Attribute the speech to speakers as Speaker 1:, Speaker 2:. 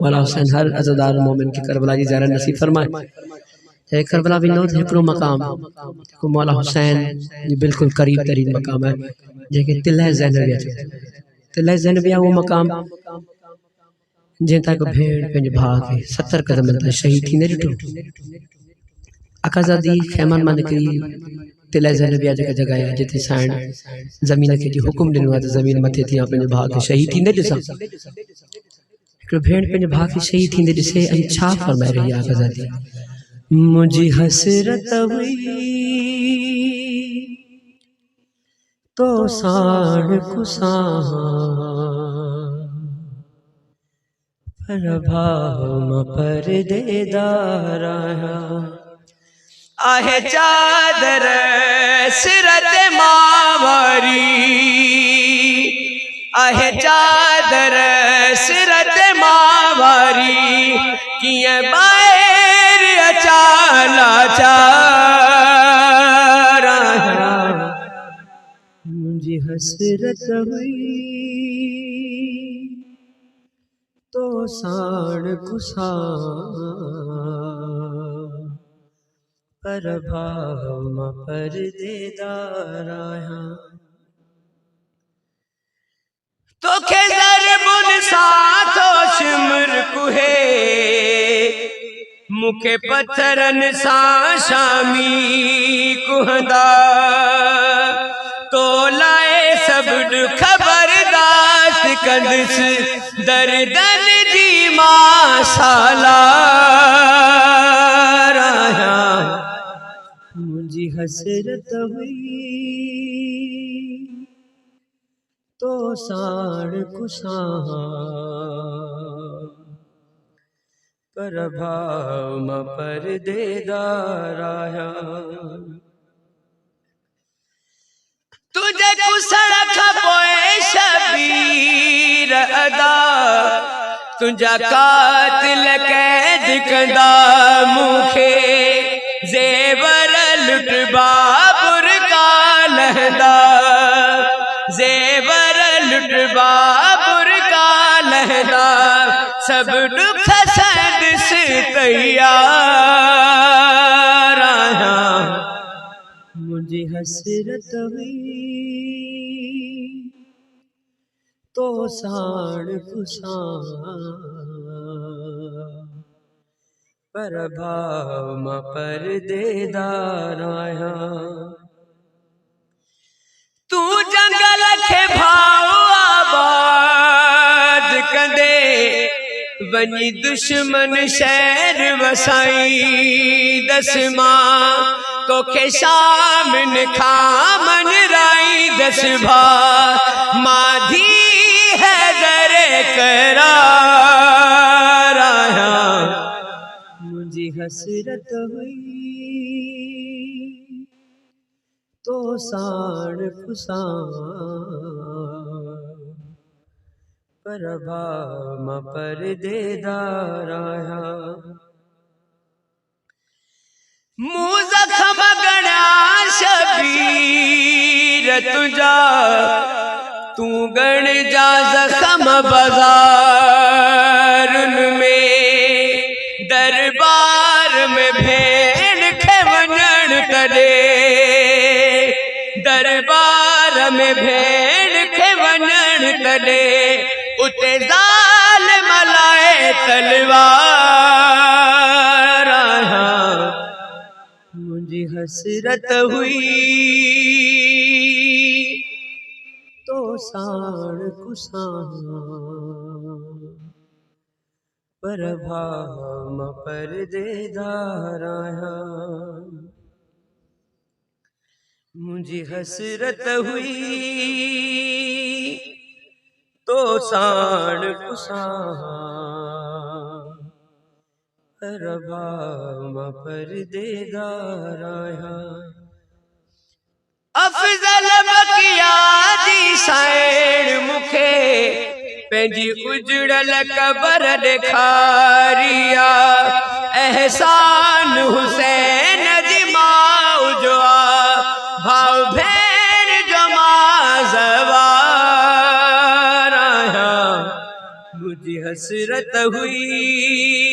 Speaker 1: मौला हुसैन हर अज़ादार मोमिन के करबला जी ज़ियारत नसीब फरमाए। करबला भी नो हिकिड़ो मकाम को मौला हुसैन जी बिल्कुल करीब तरीन मकाम है जेके तिलह ज़ैनबिया तिलह ज़ैनबिया वो मकाम जे तक भेड़ पंहिंजे भाउ खे 70 कदम ते शहीद थींदे ॾिठो। अकाज़ादी खैमन मां निकिरी तिलह ज़ैनबिया जेका जगह है जिथे साइण ज़मीन खे जी हुकुम ॾिनो आहे त ज़मीन मथे थी पंहिंजे भाउ खे शहीद थींदे ॾिसां। हिकिड़ो भेड़ पंहिंजे भाउ खे शहीद थींदे ॾिसे ऐं छा फरमाए रही आहे अकाज़ादी, मुझी हसरत हुई तो साण कुसां पर भाव म परदेदार आहे चादर सिरत मावारी आहे चादर सिरत मावारी किए बाहर अचाला चारा मुझे हसरत हुई तो साण कुसा पर भाव म परदेदार आया तो के ज़रबुन साथो शिमर कुहे मुखे पत्थरन सा शामी कुहदा तो लाए सब खबरदाश्त कंदस दर्दन जी मासाला मुझी हसरत हुई तो साण कुसा पर भाव म परदेदार आया तुझे कुसड़ खपोए शबीर अदा तुझा कातिल कैद कंदा मुखे जेवर लुट बाबुर का लहदा जेवर लुट बाबुर का लहदा सब दुख सद से तैयार आया मुझे हसरत हुई तो साण कुसा पर भाव म परदेदार आया तू जंगल के भाव आबाद कंदे वनी दुश्मन शहर वसाई दसमा तो के शामन खामन राई दसभा माधी है दरे करार आया मुझे हसरत हुई तो साण कुसा पर भाव म परदेदार आया मुँह जख्म गणा शबीर तुझा तू गण जा जख्म बाजार में दरबार में भेड़ खे वञण तॾे दरबार में भेड़ खे वञण तॾे उते ज़ाल मलाए तलवार मुझी हसरत हुई तो साण कुसा पर भाव म परदेदार आया मुझी हसरत हुई तो साण कुसा पर भाव म परदेदार आया अफजल बकिया जी साइण मुखे पंहिंजी उजड़ल कबर ॾेखारिया एहसान हुसैन जी माउ जो भाव भेण जो माज़वार आया मुझी
Speaker 2: हसरत हुई